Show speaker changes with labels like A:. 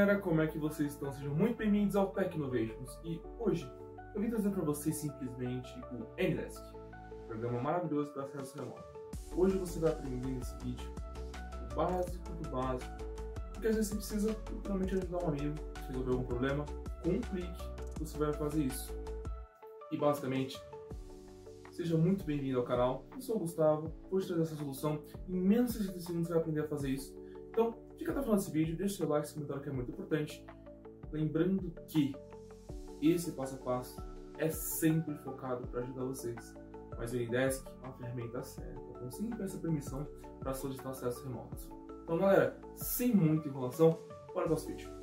A: galera, como é que vocês estão? Sejam muito bem-vindos ao Tecnovations. E hoje eu vim trazer para vocês simplesmente o Anydesk, um programa maravilhoso para acesso remoto. Hoje você vai aprender nesse vídeo o básico do básico, porque às vezes você precisa literalmente ajudar um amigo a resolver algum problema. Com um clique você vai fazer isso. E basicamente, seja muito bem-vindo ao canal. Eu sou o Gustavo, vou te trazer essa solução. Em menos de 60 segundos você vai aprender a fazer isso. Então, fica até o final desse vídeo, deixa o seu like, esse comentário que é muito importante. Lembrando que esse passo a passo é sempre focado para ajudar vocês. Mas o Anydesk é uma ferramenta certa, então sempre peça permissão para solicitar acesso remoto. Então galera, sem muita enrolação, bora para o vídeo.